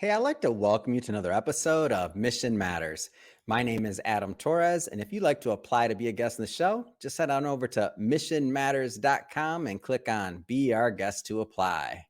Hey, I'd like to welcome you to another episode of Mission Matters. My name is Adam Torres, and if you'd like to apply to be a guest in the show, just head on over to missionmatters.com and click on Be Our Guest to apply.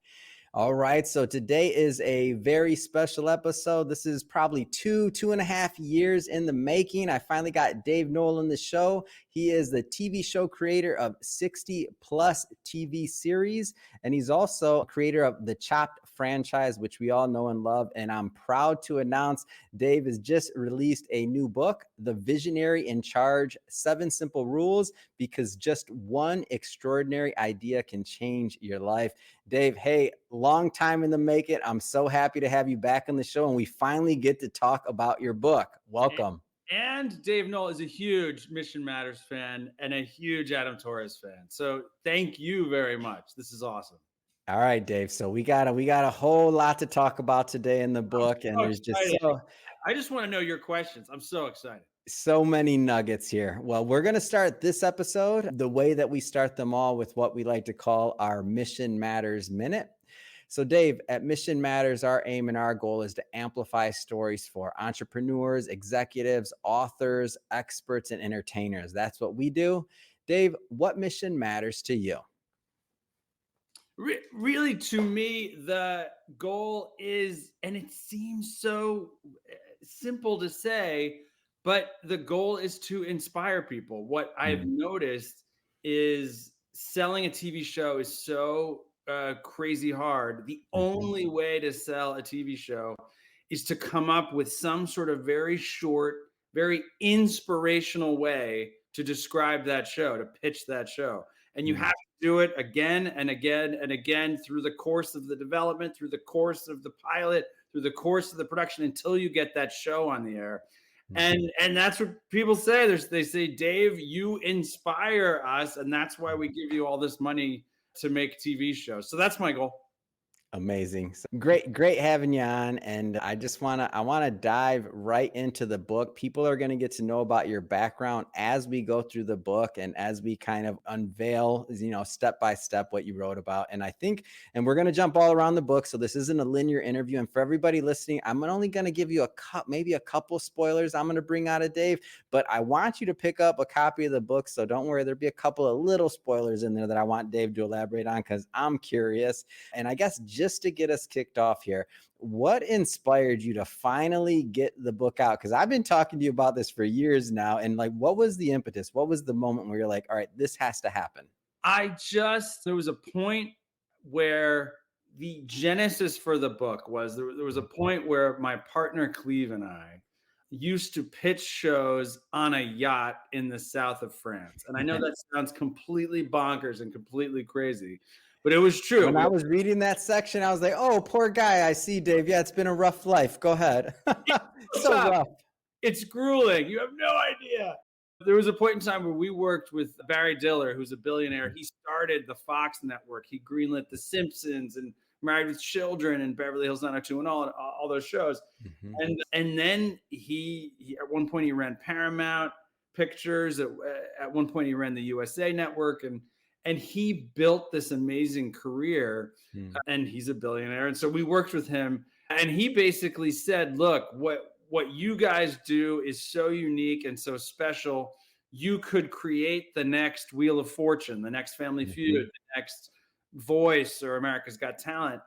All right, so today is a very special episode. This is probably two and a half years in the making. I finally got Dave Noll on the show. He is the TV show creator of 60 plus TV series, and he's also creator of the Chopped franchise, which we all know and love. And I'm proud to announce Dave has just released a new book, The Visionary in Charge, 7 Simple Rules, because just one extraordinary idea can change your life. Dave, hey, long time in the making. I'm so happy to have you back on the show, and we finally get to talk about your book. Welcome. And Dave Noll is a huge Mission Matters fan and a huge Adam Torres fan. So thank you very much. This is awesome. All right, Dave. So we got a whole lot to talk about today in the book, and there's just I just want to know your questions. I'm so excited. So many nuggets here. Well, we're going to start this episode the way that we start them all, with what we like to call our Mission Matters Minute. So Dave, at Mission Matters, our aim and our goal is to amplify stories for entrepreneurs, executives, authors, experts, and entertainers. That's what we do. Dave, what mission matters to you? Really, to me, the goal is, and it seems so simple to say, but the goal is to inspire people. What I've noticed is selling a TV show is so crazy hard. The only way to sell a TV show is to come up with some sort of very short, very inspirational way to describe that show, to pitch that show. And you have to do it again and again and again through the course of the development, through the course of the pilot, through the course of the production, until you get that show on the air. And that's what people say. They say, Dave, you inspire us, and that's why we give you all this money to make TV shows. So that's my goal. Amazing. So great having you on. And I want to dive right into the book. People are going to get to know about your background as we go through the book and as we kind of unveil, step by step what you wrote about. And we're going to jump all around the book. So this isn't a linear interview. And for everybody listening, I'm only going to give you maybe a couple spoilers I'm going to bring out of Dave, but I want you to pick up a copy of the book. So don't worry, there'll be a couple of little spoilers in there that I want Dave to elaborate on, because I'm curious. And I guess just to get us kicked off here, what inspired you to finally get the book out? Because I've been talking to you about this for years now. And what was the impetus? What was the moment where you're like, all right, this has to happen? There was a point where the genesis for the book was, there was a point where my partner Cleve and I used to pitch shows on a yacht in the south of France. And I know that sounds completely bonkers and completely crazy, but it was true. When I was reading that section, I was like, oh, poor guy. I see, Dave. Yeah, it's been a rough life. Go ahead. So rough. It's grueling. You have no idea. There was a point in time where we worked with Barry Diller, who's a billionaire. He started the Fox network. He greenlit The Simpsons and Married with Children and Beverly Hills 90210 and all those shows. And then he at one point he ran Paramount Pictures. At one point he ran the USA Network, and he built this amazing career, and he's a billionaire. And so we worked with him, and he basically said, look, what you guys do is so unique and so special. You could create the next Wheel of Fortune, the next Family Feud, the next Voice or America's Got Talent.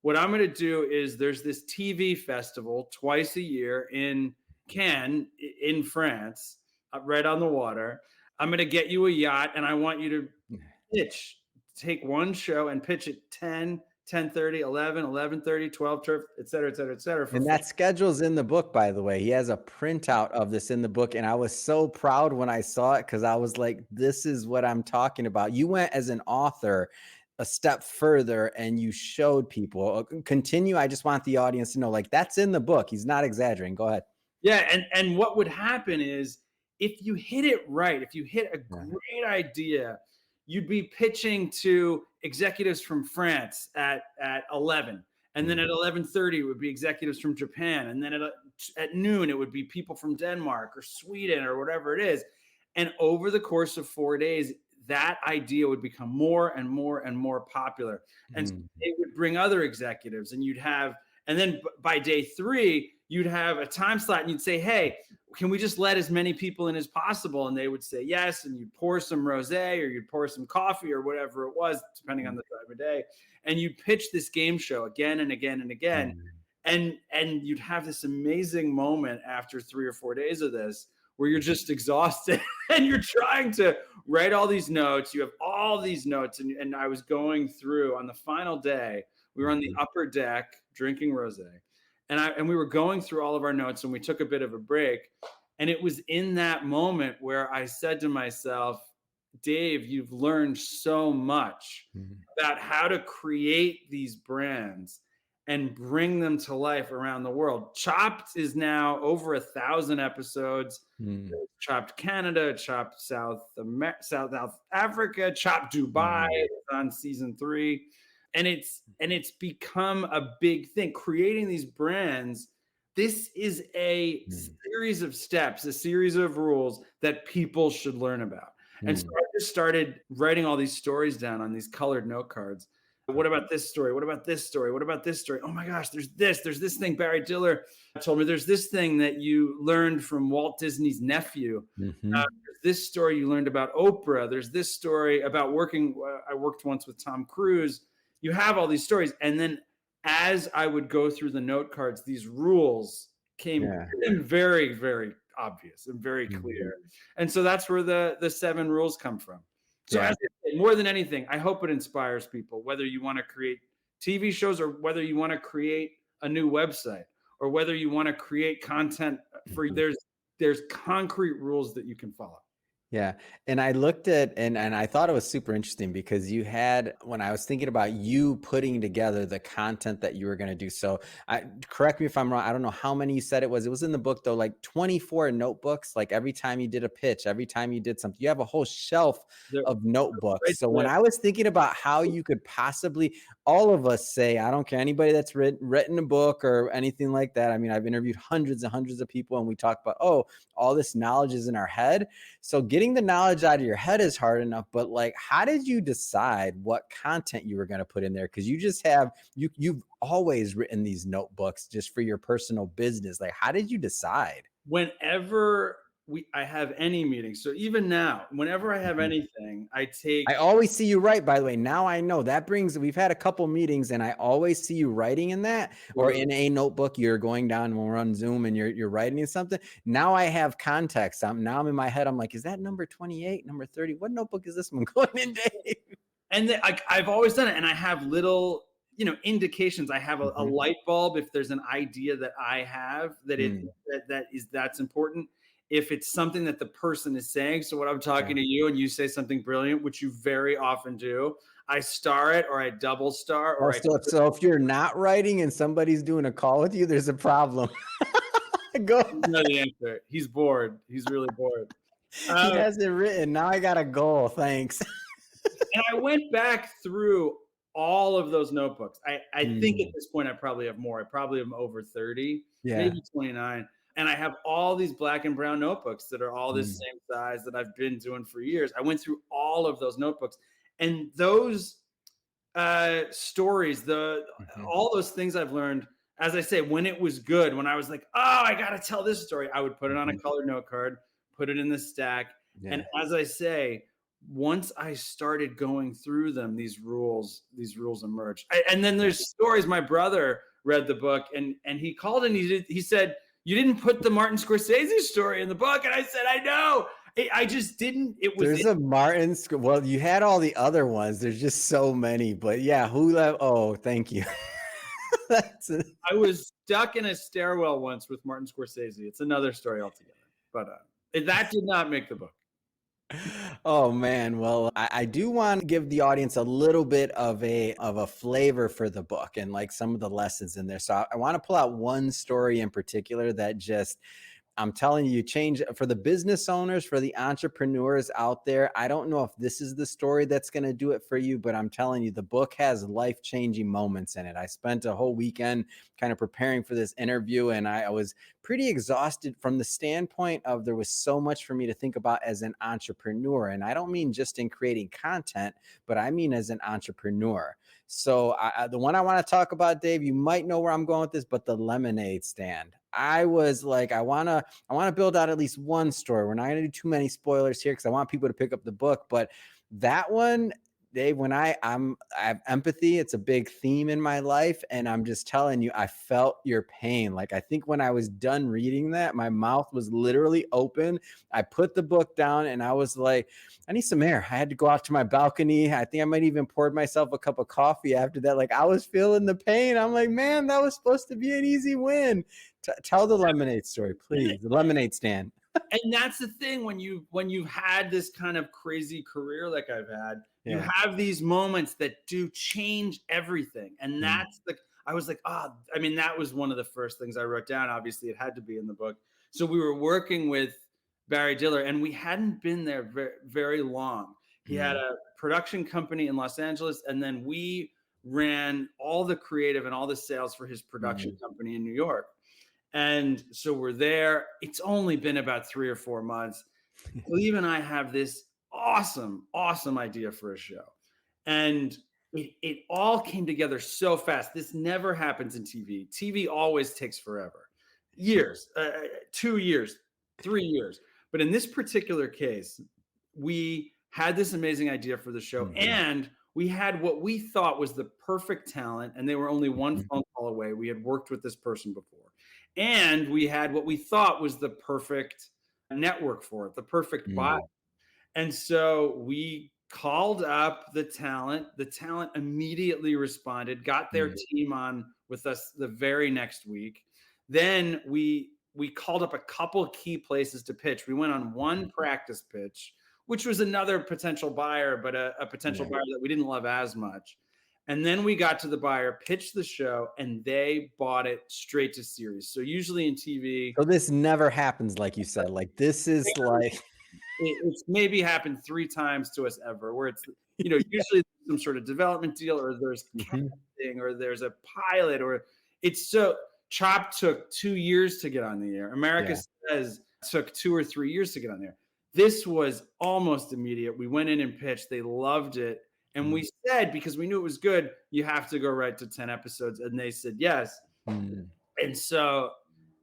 What I'm going to do is, there's this TV festival twice a year in Cannes in France, right on the water. I'm going to get you a yacht, and I want you to take one show and pitch it 10, 10:30, 11, 11:30, 12, et cetera, et cetera, et cetera. And that schedule's in the book, by the way. He has a printout of this in the book. And I was so proud when I saw it, because I was like, this is what I'm talking about. You went as an author a step further and you showed people. Continue. I just want the audience to know, that's in the book. He's not exaggerating. Go ahead. Yeah. And what would happen is, if you hit it right, if you hit a great idea, you'd be pitching to executives from France at 11. And then at 11:30, it would be executives from Japan. And then at noon, it would be people from Denmark or Sweden or whatever it is. And over the course of 4 days, that idea would become more and more and more popular. And so they would bring other executives, and And then by day 3, you'd have a time slot and you'd say, hey, can we just let as many people in as possible? And they would say yes. And you'd pour some rosé or you'd pour some coffee or whatever it was, depending on the time of day. And you'd pitch this game show again and again and again. And you'd have this amazing moment after 3 or 4 days of this where you're just exhausted and you're trying to write all these notes. You have all these notes. And I was going through on the final day, we were on the upper deck drinking rosé. And we were going through all of our notes and we took a bit of a break. And it was in that moment where I said to myself, Dave, you've learned so much about how to create these brands and bring them to life around the world. Chopped is now over 1,000 episodes. Chopped Canada, Chopped South Africa, Chopped Dubai on season 3. And it's become a big thing. Creating these brands, this is a series of steps, a series of rules that people should learn about. And so I just started writing all these stories down on these colored note cards. What about this story? What about this story? What about this story? Oh my gosh, there's this thing. Barry Diller told me there's this thing that you learned from Walt Disney's nephew. There's this story you learned about Oprah. There's this story about I worked once with Tom Cruise. You have all these stories. And then as I would go through the note cards, these rules became very, very obvious and very clear. And so that's where the 7 rules come from. So more than anything, I hope it inspires people, whether you want to create TV shows or whether you want to create a new website or whether you want to create content for there's concrete rules that you can follow. Yeah. And I looked at, and I thought it was super interesting because you had, when I was thinking about you putting together the content that you were going to do. So correct me if I'm wrong. I don't know how many you said it was. It was in the book though, like 24 notebooks, like every time you did a pitch, every time you did something, you have a whole shelf of notebooks. Right. So when I was thinking about how you could possibly, all of us say, I don't care, anybody that's written a book or anything like that. I mean, I've interviewed hundreds and hundreds of people and we talk about, all this knowledge is in our head. So getting the knowledge out of your head is hard enough, but like, how did you decide what content you were going to put in there? Because you just have, you've always written these notebooks just for your personal business. Like, how did you decide? Whenever I have any meeting, so even now, whenever I have anything, I always see you write, by the way. Now I know that we've had a couple meetings and I always see you writing in that or in a notebook. You're going down when we're on Zoom and you're writing something. Now I have context. Now I'm in my head. I'm like, is that number 28, number 30? What notebook is this one going in, Dave? And I've always done it. And I have little, indications. I have a light bulb. If there's an idea that I have that's important. If it's something that the person is saying, so when I'm talking to you and you say something brilliant, which you very often do, I star it or I double star. So if you're not writing and somebody's doing a call with you, there's a problem. Go. You know the answer. He's bored. He's really bored. He hasn't written. Now I got a goal. Thanks. And I went back through all of those notebooks. I think at this point I probably have more. I probably am over 30, maybe 29. And I have all these black and brown notebooks that are all this same size that I've been doing for years. I went through all of those notebooks and those stories, all those things I've learned, as I say, when it was good, when I was like, I got to tell this story, I would put it on a colored note card, put it in the stack. Yeah. And as I say, once I started going through them, these rules emerged. And then there's stories. My brother read the book and he called and he said, you didn't put the Martin Scorsese story in the book. And I said, I know. I just didn't. There's a Martin. Well, you had all the other ones. There's just so many. But yeah, who left? Oh, thank you. I was stuck in a stairwell once with Martin Scorsese. It's another story altogether. But that did not make the book. Oh man. Well, I do want to give the audience a little bit of a flavor for the book and like some of the lessons in there. So I want to pull out one story in particular that just, I'm telling you, change for the business owners, for the entrepreneurs out there. I don't know if this is the story that's going to do it for you, but I'm telling you, the book has life-changing moments in it. I spent a whole weekend kind of preparing for this interview, and I was pretty exhausted from the standpoint of there was so much for me to think about as an entrepreneur. And I don't mean just in creating content, but I mean as an entrepreneur. So the one I want to talk about, Dave, you might know where I'm going with this, but the lemonade stand. I was like, I wanna build out at least one story. We're not gonna do too many spoilers here because I want people to pick up the book. But that one, Dave, when I have empathy, it's a big theme in my life. And I'm just telling you, I felt your pain. Like I think when I was done reading that, my mouth was literally open. I put the book down and I was like, I need some air. I had to go out to my balcony. I think I might even poured myself a cup of coffee after that. Like I was feeling the pain. I'm like, man, that was supposed to be an easy win. Tell the lemonade story, please. The lemonade stand. And that's the thing when you've had this kind of crazy career like I've had, you Yeah. have these moments that do change everything. And Mm. that's the I was like, I mean, that was one of the first things I wrote down. Obviously, it had to be in the book. So we were working with Barry Diller, and we hadn't been there very, very long. He had Mm. a production company in Los Angeles, and then we ran all the creative and all the sales for his production Mm. company in New York. And so we're there. It's only been about 3 or 4 months. Cleve and I have this awesome, awesome idea for a show. And it all came together so fast. This never happens in TV. TV always takes forever, years, 2 years, 3 years. But in this particular case, we had this amazing idea for the show, Mhm. and we had what we thought was the perfect talent, and they were only one Mhm. phone call away. We had worked with this person before, and we had what we thought was the perfect network for it, the perfect buy. Mm. And so we called up the talent. The talent immediately responded, got their Mm. team on with us the very next week. Then we called up a couple key places to pitch. We went on one practice pitch, which was another potential buyer, but a potential Yeah. buyer that we didn't love as much. And then we got to the buyer, pitched the show, and they bought it straight to series. So usually in TV, So this never happens, like you said. Like this is like it's maybe happened 3 times to us ever, where it's usually some sort of development deal, or there's Mhm. casting, or there's a pilot, or it's so Chop took 2 years to get on the air. America Yeah. Says took 2 or 3 years to get on there. This was almost immediate. We went in and pitched. They loved it. And Mm. we said, because we knew it was good, you have to go right to 10 episodes. And they said yes. Mm. And so,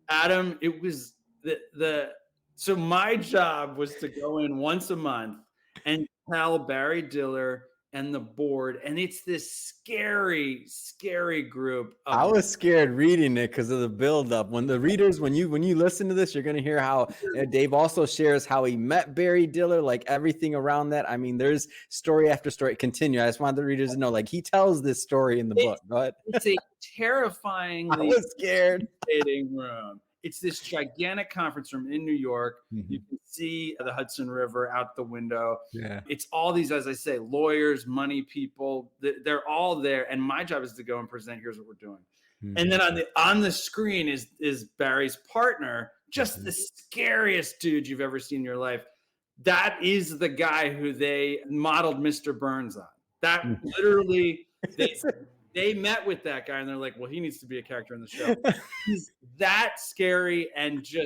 Adam, it was the so my job was to go in once a month and tell Barry Diller and the board, and it's this scary, scary group I of was scared reading it because of the buildup. When the readers, when you listen to this, you're gonna hear how Dave also shares how he met Barry Diller, like everything around that. I mean, there's story after story. Continue. I just want the readers to know, like he tells this story in the book. it's, Go ahead. it's a I terrifyingly was scared. intimidating room. It's this gigantic conference room in New York. You Mhm. can see the Hudson River out the window. Yeah. It's all these, as I say, lawyers, money people. They're all there, and my job is to go and present. Here's what we're doing. And Mhm. then on the screen is Barry's partner, just the Mhm. scariest dude you've ever seen in your life. That is the guy who they modeled Mr. Burns on. That literally, they met with that guy and they're like, well, he needs to be a character in the show. He's that scary, and you're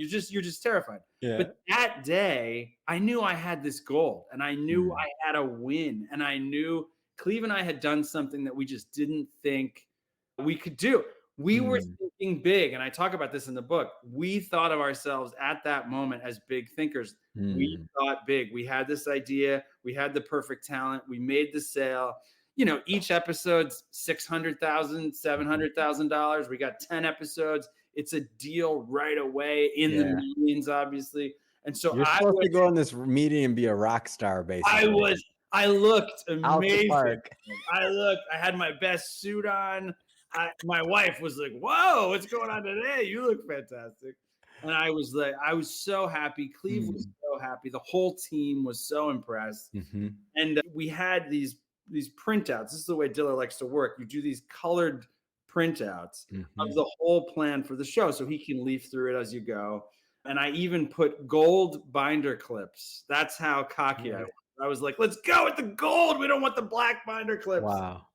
just terrified. Yeah. But that day, I knew I had this goal, and I knew Mm. I had a win, and I knew Cleve and I had done something that we just didn't think we could do. We were Mm. thinking big, and I talk about this in the book. We thought of ourselves at that moment as big thinkers. We Mm. thought big. We had this idea. We had the perfect talent. We made the sale. Each episode's $600,000, $700,000. We got 10 episodes. It's a deal right away in the Yeah. millions, obviously. And so You're supposed to go in this meeting and be a rock star, basically. I looked Out the amazing. park. I had my best suit on. My wife was like, "Whoa, what's going on today? You look fantastic." And I was like, I was so happy. Cleve was Mm. so happy. The whole team was so impressed. Mhm. And we had these printouts. This is the way Diller likes to work. You do these colored printouts of Mhm. the whole plan for the show, so he can leaf through it as you go. And I even put gold binder clips. That's how cocky I Yeah. was. I was like, let's go with the gold. We don't want the black binder clips. Wow.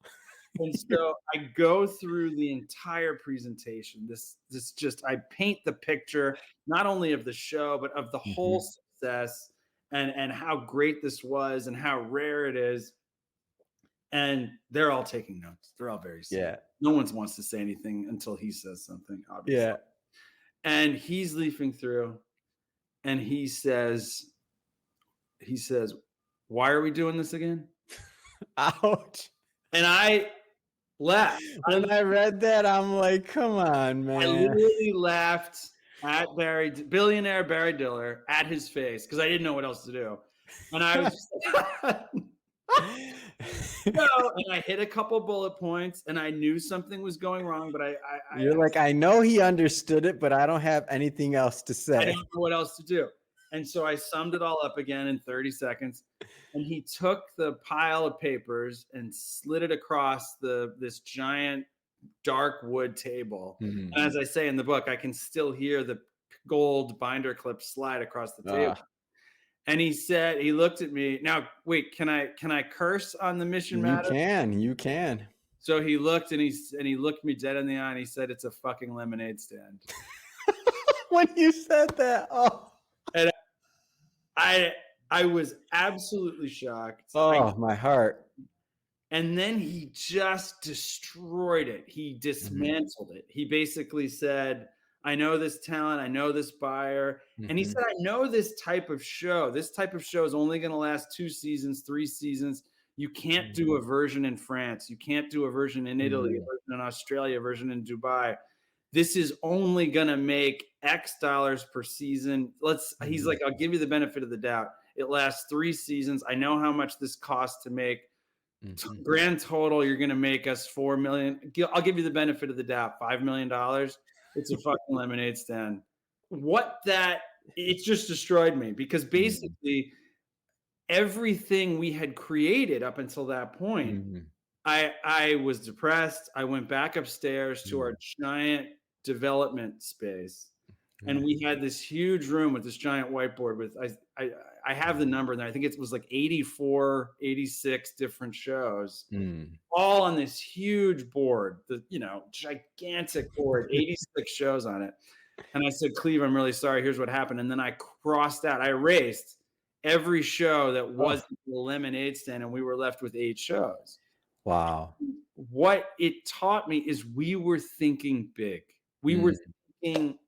And so I go through the entire presentation. This just I paint the picture not only of the show but of the whole Mhm. success, and how great this was and how rare it is. And they're all taking notes. They're all very serious. Yeah. No one wants to say anything until he says something, obviously. Yeah. And he's leafing through and he says, why are we doing this again? Ouch. And I laughed. When I read that, I'm like, come on, I man. literally laughed at billionaire Barry Diller, at his face, because I didn't know what else to do. And I was just like, no, and I hit a couple bullet points and I knew something was going wrong, but You're like, I know he understood it, but I don't have anything else to I say. didn't know what else to do. And so I summed it all up again in 30 seconds. And he took the pile of papers and slid it across this giant dark wood table. Mhm. And as I say in the book, I can still hear the gold binder clip slide across the table. And he looked at me. Now, wait, can I curse on the Mission Matter? You can. So he looked and he looked me dead in the eye and he said, "It's a fucking lemonade stand." When you said that, And I was absolutely shocked. My heart. And then he just destroyed it. He dismantled it. He basically said, I know this talent. I know this buyer. And he said, I know this type of show. This type of show is only going to last 2 seasons, 3 seasons. You can't do a version in France. You can't do a version in Italy, a version in Australia, a version in Dubai. This is only going to make X dollars per season. He's like, I'll give you the benefit of the doubt. It lasts 3 seasons. I know how much this costs to make. Grand total, you're going to make us $4 million. I'll give you the benefit of the doubt. $5 million. It's a fucking lemonade stand. It's just destroyed me because basically everything we had created up until that point, I was depressed. I went back upstairs to our giant development space. And we had this huge room with this giant whiteboard with, I have the number there. I think it was like 84, 86 different shows, all on this huge board, gigantic board, 86 shows on it. And I said, Cleve, I'm really sorry. Here's what happened. And then I erased every show that wasn't the lemonade stand. And we were left with 8 shows. Wow. What it taught me is we were thinking big. We were thinking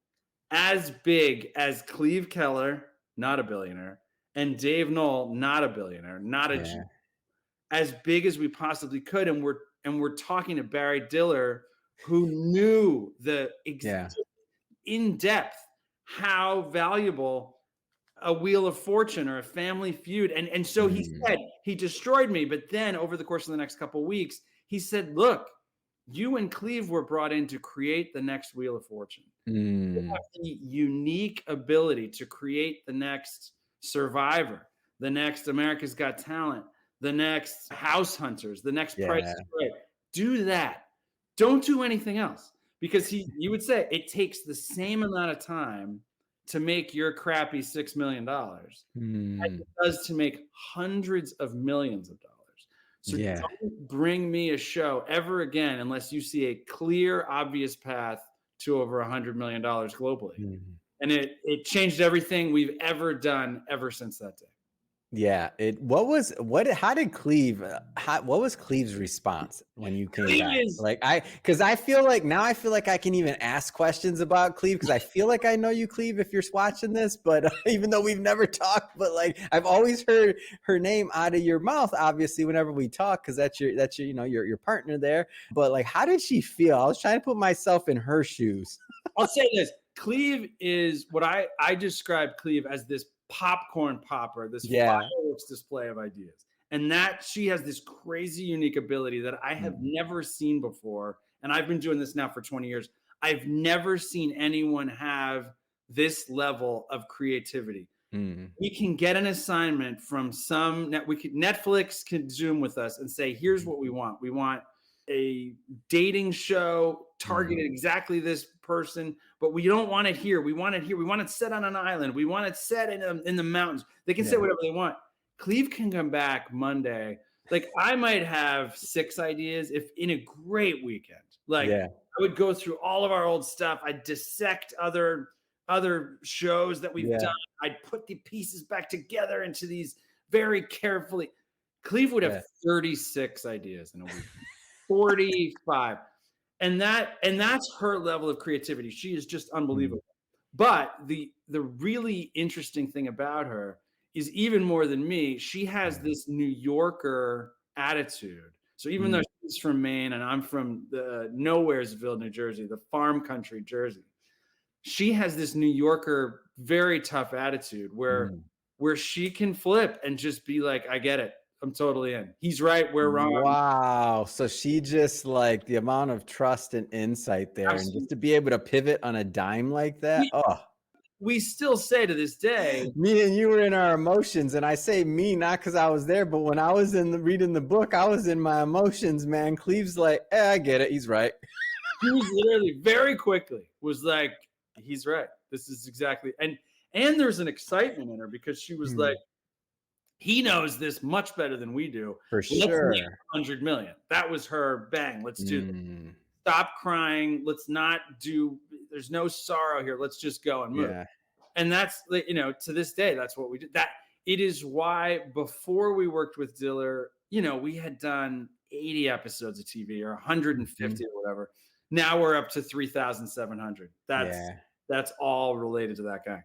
as big as Cleve Keller, not a billionaire, and Dave Noll, not a billionaire, not a G, as big as we possibly could. And we're talking to Barry Diller, who knew in depth how valuable a Wheel of Fortune or a Family Feud. And so he said, he destroyed me. But then over the course of the next couple of weeks, he said, look, you and Cleve were brought in to create the next Wheel of Fortune. You have the unique ability to create the next Survivor, the next America's Got Talent, the next House Hunters, the next Price is Right. Do that. Don't do anything else. Because you would say it takes the same amount of time to make your crappy $6 million as it does to make hundreds of millions of dollars. So don't bring me a show ever again unless you see a clear, obvious path to over $100 million globally. And it changed everything we've ever done ever since that day. Yeah. What was Cleve's response when you came back? Because I feel like I can even ask questions about Cleve because I feel like I know you, Cleve, if you're watching this, but even though we've never talked, but like I've always heard her name out of your mouth, obviously, whenever we talk, because that's your partner there. But like, how did she feel? I was trying to put myself in her shoes. I'll say this. Cleve is what I describe Cleve as this popcorn popper, this fireworks display of ideas. And that she has this crazy unique ability that I have never seen before. And I've been doing this now for 20 years. I've never seen anyone have this level of creativity. We can get an assignment from Netflix can Zoom with us and say, here's what we want. We want a dating show targeted exactly this person, but we don't want it here. We want it here. We want it set on an island. We want it set in the mountains. They can say whatever they want. Cleve can come back Monday. Like I might have 6 ideas if in a great weekend. I would go through all of our old stuff. I'd dissect other shows that we've done. I'd put the pieces back together into these very carefully. Cleve would have Yeah. 36 ideas in a week, 45. And that's her level of creativity. She is just Mm, unbelievable. But the really interesting thing about her is even more than me, she has yeah. this New Yorker attitude. So even though Mm, she's from Maine and I'm from the Nowheresville, New Jersey, the farm country Jersey, she has this New Yorker very tough attitude mm. where she can flip and just be like, I get it. I'm totally in. He's right, we're wrong. Wow. So she just like the amount of trust and insight there, and just Absolutely. to be able to pivot on a dime like that. We, Oh, we still say to this day, me and you were in our emotions. And I say me, not because I was there, but when I was in the reading the book, I was in my emotions, man. Cleve's like, I get it. He's right. he was literally very quickly was like, he's right. This is exactly and there's an excitement in her because she was like, Hmm. he knows this much better than we do. For Let's make sure. 100 million. That was her bang. Let's do this. Mm, Stop crying. Let's not do, there's no sorrow here. Let's just go and move. yeah. And that's, to this day, that's what we did. That it is why before we worked with Diller, we had done 80 episodes of TV or Mhm. 150 or whatever. Now we're up to 3,700. That's Yeah. that's all related to that guy.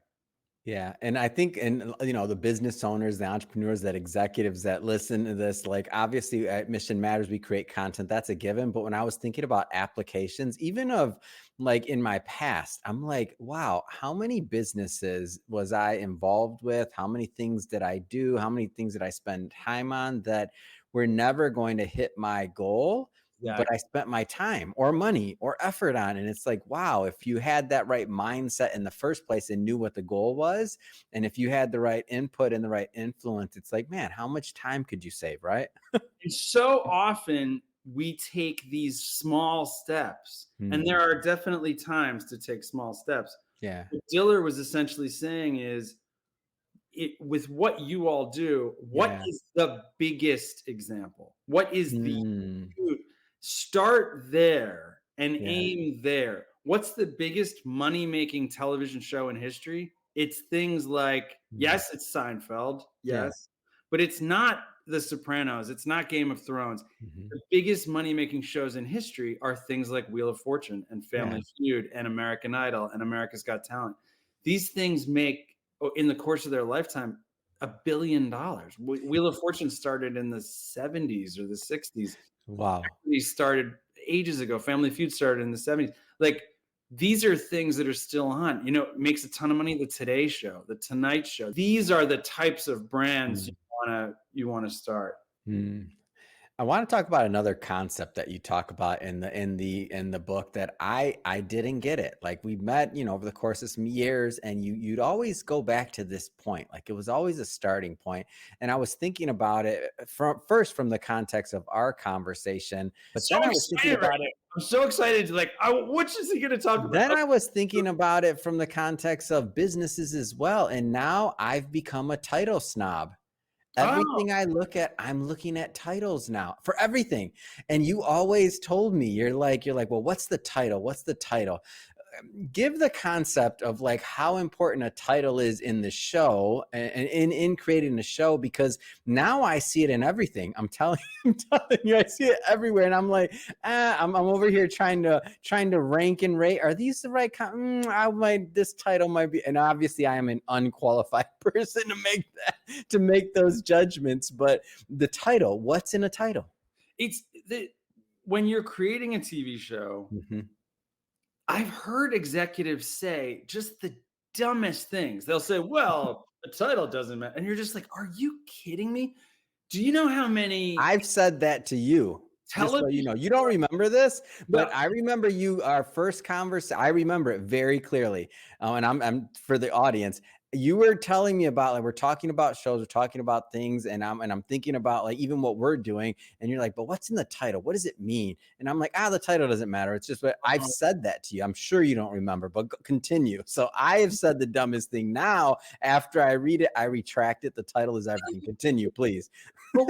Yeah, and I think, and the business owners, the entrepreneurs, that executives that listen to this, like obviously at Mission Matters, we create content, that's a given. But when I was thinking about applications, even of like in my past, I'm like, wow, how many businesses was I involved with? How many things did I do? How many things did I spend time on that were never going to hit my goal? But I Exactly. spent my time or money or effort on. And it's like, wow, if you had that right mindset in the first place and knew what the goal was, and if you had the right input and the right influence, it's like, man, how much time could you save, right? And so often we take these small steps, and Hmm. there are definitely times to take small steps. Yeah. What Diller was essentially saying is, with what you all do, what Yeah. is the biggest example? What is the Mm, huge- start there and yeah. aim there? What's the biggest money making television show in history? It's things like, Mm, yes, it's Seinfeld, yeah. yes, but it's not The Sopranos, it's not Game of Thrones. Hmm. The biggest money making shows in history are things like Wheel of Fortune and Yeah. Family Feud and American Idol and America's Got Talent. These things make, in the course of their lifetime, $1 billion. Wheel of Fortune started in the 70s or the 60s. Wow. He started ages ago. Family Feud started in the 70s. Like, these are things that are still on. It makes a ton of money. The Today Show, the Tonight Show. These are the types of brands Mm, you wanna start. mm. I want to talk about another concept that you talk about in the book that I didn't get it. Like we met, over the course of some years, and you'd always go back to this point. Like it was always a starting point. And I was thinking about it from the context of our conversation, but So then I was thinking excited right about now. it. I'm so excited to what is he gonna talk about? Then I was thinking about it from the context of businesses as well. And now I've become a title snob. Oh, Everything I look at, I'm looking at titles now for everything. And you always told me, you're like, well, what's the title? What's the title? Give the concept of like how important a title is in the show and in creating the show, because now I see it in everything. I'm telling I'm telling you, I see it everywhere, and I'm like, I'm over here trying to rank and rate. Are these the right I might, this title might be, and obviously I am an unqualified person to make those judgments. But the title, what's in a title? it's the when you're creating a TV show, Hmm. I've heard executives say just the dumbest things. They'll say, "Well, the title doesn't matter," and you're just like, "Are you kidding me? Do you know how many I've said that to you. Just so you television know, you don't remember this, no, but I remember our first conversation. I remember it very clearly. And I'm for the audience. You were telling me about, like, we're talking about shows, we're talking about things, and I'm thinking about like even what we're doing, and you're like, but what's in the title? What does it mean? And I'm like, the title doesn't matter. It's just what I've said that to you. I'm sure you don't remember, but continue. So I have said the dumbest thing. Now, after I read it, I retract it. The title is everything. Continue, please. but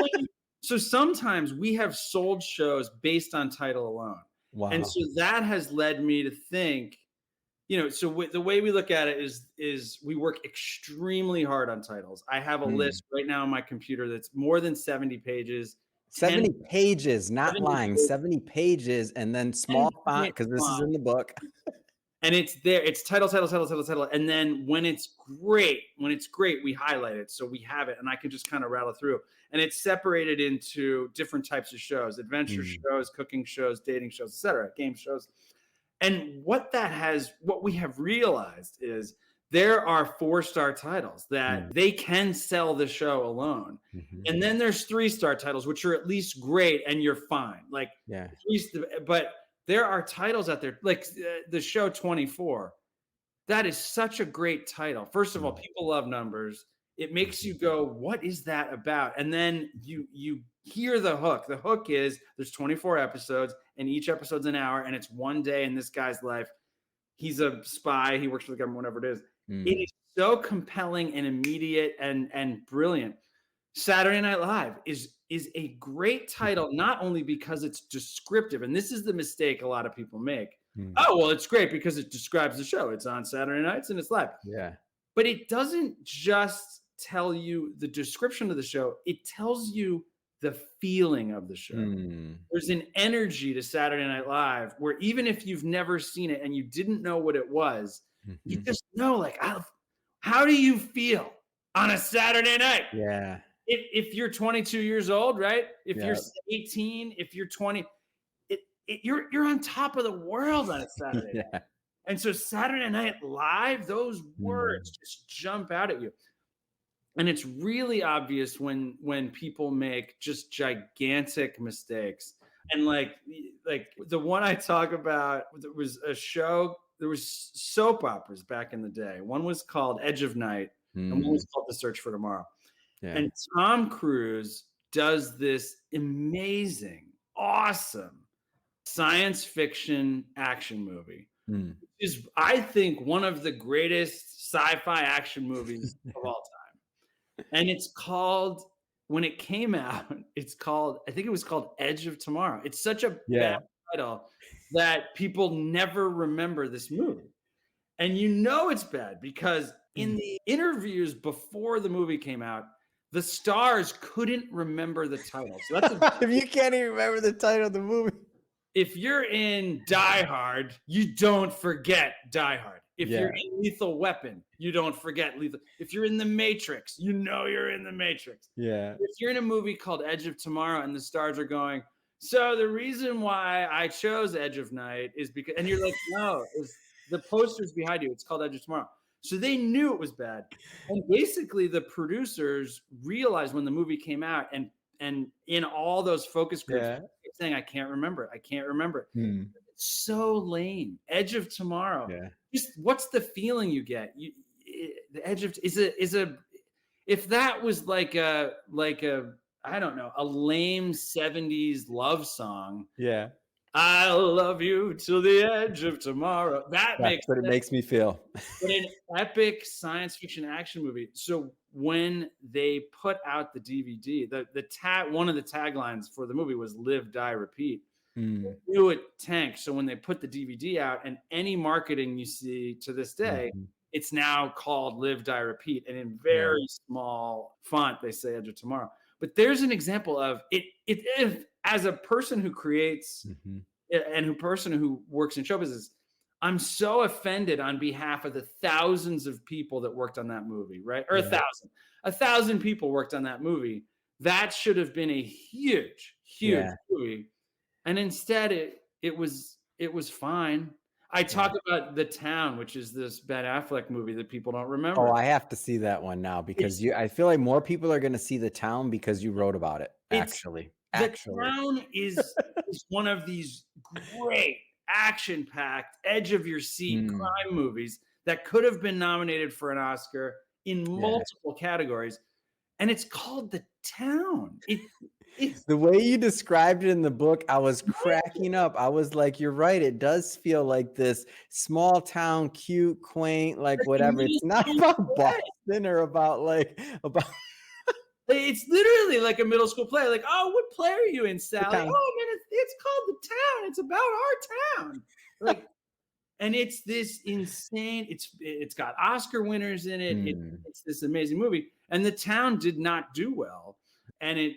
so sometimes we have sold shows based on title alone. And Wow. so that has led me to think So the way we look at it is we work extremely hard on titles. I have a Mm. list right now on my computer that's more than 70 pages, 10 70 pages, not 70 lying, pages, 70 pages, and then 10 small font point because this is font. in the book. And it's there. It's title, title, title, title, title. And then when it's great, we highlight it. So we have it and I can just kind of rattle through. And it's separated into different types of shows: adventure Mm, shows, cooking shows, dating shows, etc., game shows. And what we have realized is there are 4-star titles that mm, they can sell the show alone. mhm. And then there's 3-star titles, which are at least great and you're fine. Like, Yeah. at least, but there are titles out there, like the show 24. That is such a great title. First of all, Mm, people love numbers. It makes mhm. you go, "What is that about?" And then you hear the hook. The hook is there's 24 episodes, and each episode's an hour, and it's one day in this guy's life. He's a spy. He works for the government, whatever it is. It Mm, is so compelling and immediate and brilliant. Saturday Night Live is a great title, not only because it's descriptive, and this is the mistake a lot of people make. mm. Oh, well, it's great because it describes the show. It's on Saturday nights and it's live. Yeah. But it doesn't just tell you the description of the show, it tells you the feeling of the show. Mm, There's an energy to Saturday Night Live where even if you've never seen it and you didn't know what it was, you mhm. just know, like, how do you feel on a Saturday night? Yeah. If you're 22 years old, right? If you're Yeah. 18, if you're 20, you're on top of the world on a Saturday night. Yeah. And so Saturday Night Live, those Mm, words just jump out at you. And it's really obvious when people make just gigantic mistakes. And like the one I talk about, there was a show, there was soap operas back in the day. One was called Edge of Night, and one mm, was called The Search for Tomorrow. yeah. And Tom Cruise does this amazing, awesome science fiction action movie. Mm. Is, I think, one of the greatest sci-fi action movies of all time. And it's called, when it came out, I think it was called Edge of Tomorrow. It's such a bad Yeah. title that people never remember this movie. And you know it's bad because in Mm. the interviews before the movie came out, the stars couldn't remember the title. So that's If you can't even remember the title of the movie. if you're in Die Hard, you don't forget Die Hard. If Yeah. you're in Lethal Weapon, you don't forget Lethal. If you're in The Matrix, you know you're in The Matrix. Yeah. If you're in a movie called Edge of Tomorrow and the stars are going, so the reason why I chose Edge of Night is because, and you're like, no, it's the posters behind you. It's called Edge of Tomorrow. So they knew it was bad. And basically the producers realized when the movie came out and in all those focus groups, Yeah. saying, I can't remember it. I can't remember it. Mm. It's so lame. Edge of Tomorrow. Yeah. Just what's the feeling you get? The edge of is a if that was like a I don't know, a lame 70s love song. Yeah. I'll love you till the edge of tomorrow. That That's makes what it sense. makes me feel. But an epic science fiction action movie. So when they put out the DVD, one of the taglines for the movie was "Live, Die, Repeat." Mm. Knew it tanked. So when they put the DVD out, and any marketing you see to this day, Mhm. it's now called "Live, Die, Repeat," and in Yeah. very small font they say "Edge of Tomorrow." But there's an example of it. If as a person who creates Mhm. and who works in show business, I'm so offended on behalf of the thousands of people that worked on that movie, right? Or Yeah. a thousand people worked on that movie. That should have been a huge, huge Yeah. movie. And instead it was fine. I Yeah. talk about The Town, which is this Ben Affleck movie that people don't Oh, remember. I have to see that one now because It's I feel like more people are gonna see The Town because you wrote about it, it's actually. The Actually. Town is one of these great action-packed, edge of your seat Mm. crime movies that could have been nominated for an Oscar in Yeah. multiple categories, and it's called The Town. It's The way you described it in the book, I was cracking up. I was like, "You're right, it does feel like this small town, cute, quaint, like, like a whatever." middle It's not school about play. Boston or about, about It's literally like a middle school play. Like, oh, what play are you in, the Sally? town. Oh man, it's called The Town. It's about our town. Like, And it's this insane. It's got Oscar winners in it. Mm. It's this amazing movie, and The Town did not do well. And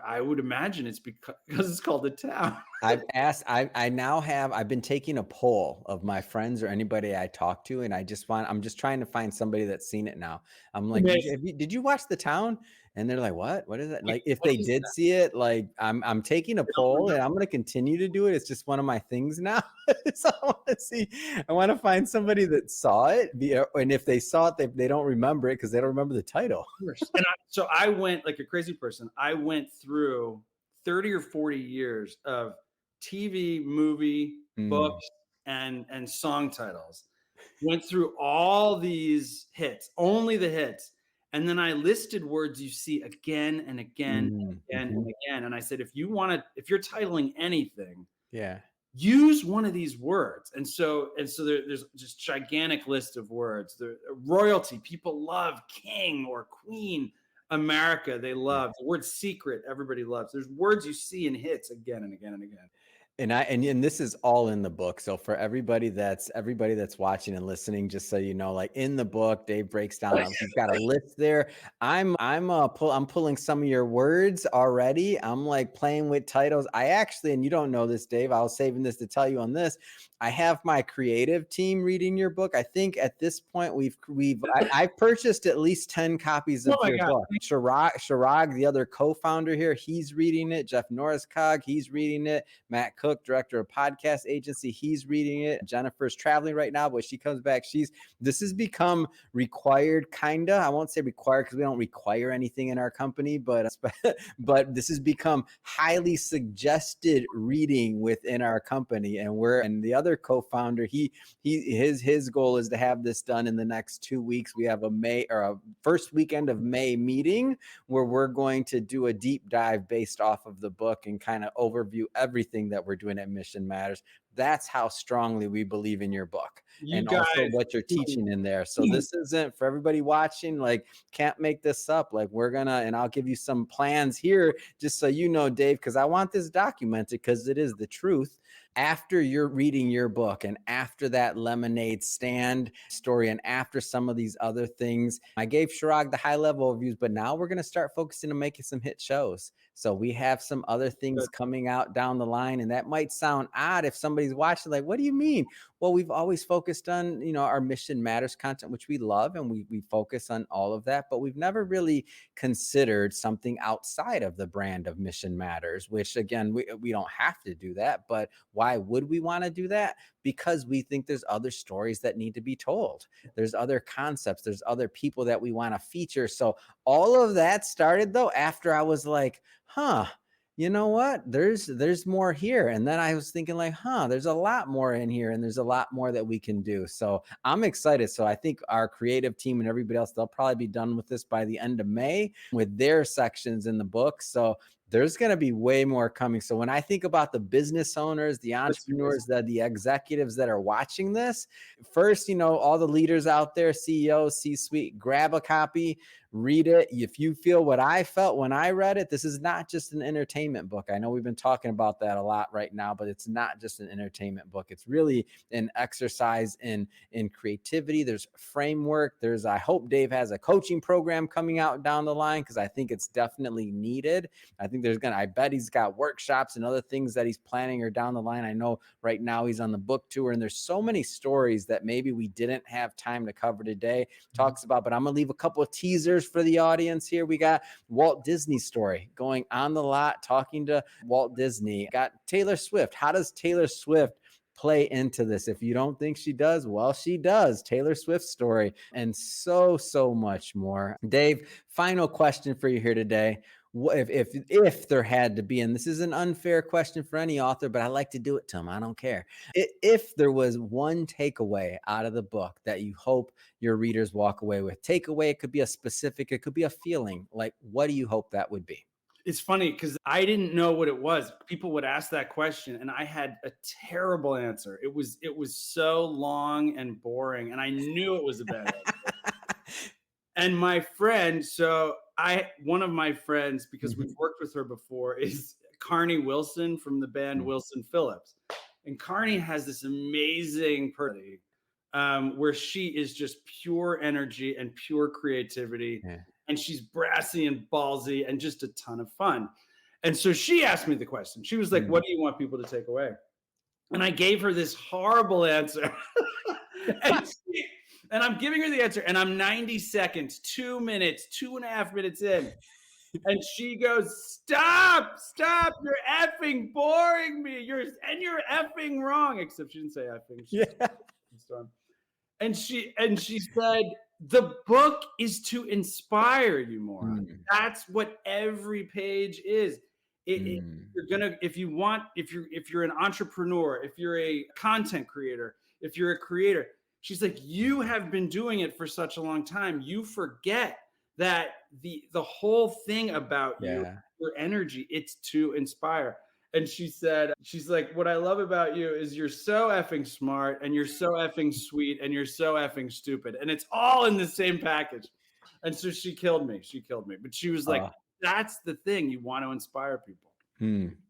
I would imagine it's because it's called The Town. I've been taking a poll of my friends or anybody I talk to, and I'm just trying to find somebody that's seen it now. I'm like, Amazing. did you watch The Town? And they're like, what is that? Like, Like, if what they is did that? see it, like, I'm taking a I don't poll, remember. and I'm going to continue to do it. It's just one of my things now. So I want to find somebody that saw it, and if they saw it, they don't remember it because they don't remember the title. And so I went like a crazy person. I went through 30 or 40 years of TV, movie, Mm, books, and song titles. Went through all these hits, only the hits. And then I listed words you see again and again mm, and again mhm. and again. And I said, if you're titling anything, Yeah. use one of these words. And so there's just gigantic list of words. The royalty, people love king or queen. America, they love the word secret. Everybody loves. There's words you see in hits again and again and again. And this is all in the book. So for everybody that's watching and listening, just so you know, like in the book, Dave breaks down. He's got a list there. I'm pulling some of your words already. I'm like playing with titles. I actually, and you don't know this, Dave. I was saving this to tell you on this. I have my creative team reading your book. I think at this point I've purchased at least 10 copies Oh of my your God. book. Shirag, the other co-founder here, he's reading it. Jeff Norris-Cog, he's reading it. Matt Cook, director of podcast agency, he's reading it. Jennifer's traveling right now, but she comes back. This has become required, kinda. I won't say required because we don't require anything in our company, but but this has become highly suggested reading within our company. And the other co-founder, his goal is to have this done in the next 2 weeks. We have a first weekend of May meeting where we're going to do a deep dive based off of the book and kind of overview everything that we're doing at Mission Matters. That's how strongly we believe in your book You and guys, also what you're teaching in there. So this isn't for everybody watching, like, can't make this up. Like, and I'll give you some plans here just so you know, Dave, because I want this documented because it is the truth. After you're reading your book and after that lemonade stand story and after some of these other things, I gave Shirag the high level reviews, but now we're going to start focusing on making some hit shows. So we have some other things coming out down the line, and that might sound odd if somebody's watching, like, what do you mean? Well, we've always focused on, our Mission Matters content, which we love, and we focus on all of that, but we've never really considered something outside of the brand of Mission Matters, which again, we don't have to do that, but why would we want to do that? Because we think there's other stories that need to be told. There's other concepts, there's other people that we want to feature. So all of that started though after I was like, you know what? There's more here. And then I was thinking like, there's a lot more in here and there's a lot more that we can do. So I'm excited. So I think our creative team and everybody else, they'll probably be done with this by the end of May with their sections in the book. So there's going to be way more coming. So when I think about the business owners, the entrepreneurs, the executives that are watching this, first, all the leaders out there, CEOs, C-suite, grab a copy, read it. If you feel what I felt when I read it, this is not just an entertainment book. I know we've been talking about that a lot right now, but it's not just an entertainment book. It's really an exercise in creativity. There's framework. I hope Dave has a coaching program coming out down the line because I think it's definitely needed. I bet he's got workshops and other things that he's planning or down the line. I know right now he's on the book tour, and there's so many stories that maybe we didn't have time to cover today. Talks about, but I'm going to leave a couple of teasers for the audience here. We got Walt Disney's story going on the lot, talking to Walt Disney. Got Taylor Swift. How does Taylor Swift play into this? If you don't think she does, well, she does. Taylor Swift's story, and so much more. Dave, final question for you here today. If there had to be, and this is an unfair question for any author, but I like to do it to them. I don't care. If there was one takeaway out of the book that you hope your readers walk away with, takeaway, it could be a specific, it could be a feeling. Like, what do you hope that would be? It's funny because I didn't know what it was. People would ask that question and I had a terrible answer. It was so long and boring, and I knew it was a bad answer. And my friend, one of my friends, because we've worked with her before, is Carney Wilson from the band Wilson Phillips. And Carney has this amazing personality where she is just pure energy and pure creativity. Yeah. And she's brassy and ballsy and just a ton of fun. And so she asked me the question. She was like, Mm. "What do you want people to take away?" And I gave her this horrible answer. and, she, and I'm giving her the answer, and I'm 90 seconds, 2 minutes, 2.5 minutes in. And she goes, "Stop, stop, you're effing boring me. You're effing wrong." Except she didn't say effing. She Yeah. and she said, "The book is to inspire you, moron. Mm. That's what every page is. Mm. You're gonna if you're an entrepreneur, if you're a content creator, if you're a creator." She's like, "You have been doing it for such a long time. You forget that the whole thing about you, Yeah. your energy, it's to inspire." And she's like, "What I love about you is you're so effing smart and you're so effing sweet and you're so effing stupid. And it's all in the same package." And so she killed me. She killed me. But she was like, Uh, "That's the thing. You want to inspire people."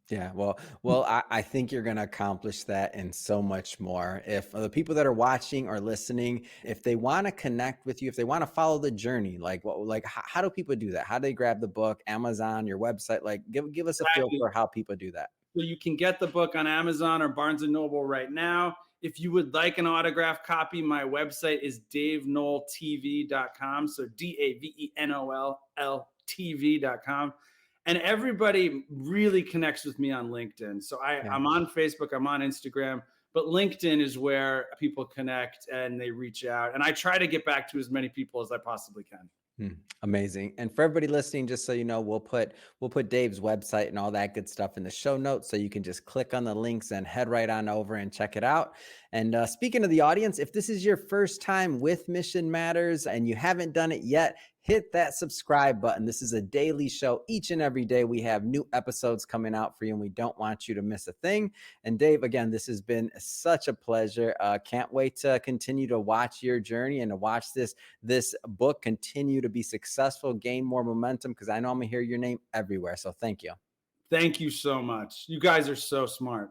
Yeah. Well, I think you're going to accomplish that and so much more. If the people that are watching or listening, if they want to connect with you, if they want to follow the journey, how do people do that? How do they grab the book, Amazon, your website? Like, give us a feel Exactly. for how people do that. So you can get the book on Amazon or Barnes and Noble right now. If you would like an autographed copy, my website is davenolltv.com. So DAVENOLL TV.com. And everybody really connects with me on LinkedIn. So Yeah. I'm on Facebook, I'm on Instagram, but LinkedIn is where people connect and they reach out. And I try to get back to as many people as I possibly can. Amazing. And for everybody listening, just so you know, we'll put Dave's website and all that good stuff in the show notes, so you can just click on the links and head right on over and check it out. And speaking of the audience, if this is your first time with Mission Matters and you haven't done it yet, hit that subscribe button. This is a daily show. Each and every day we have new episodes coming out for you, and we don't want you to miss a thing. And Dave, again, this has been such a pleasure. Can't wait to continue to watch your journey and to watch this book continue to be successful, gain more momentum, because I know I'm gonna hear your name everywhere. So thank you. Thank you so much. You guys are so smart.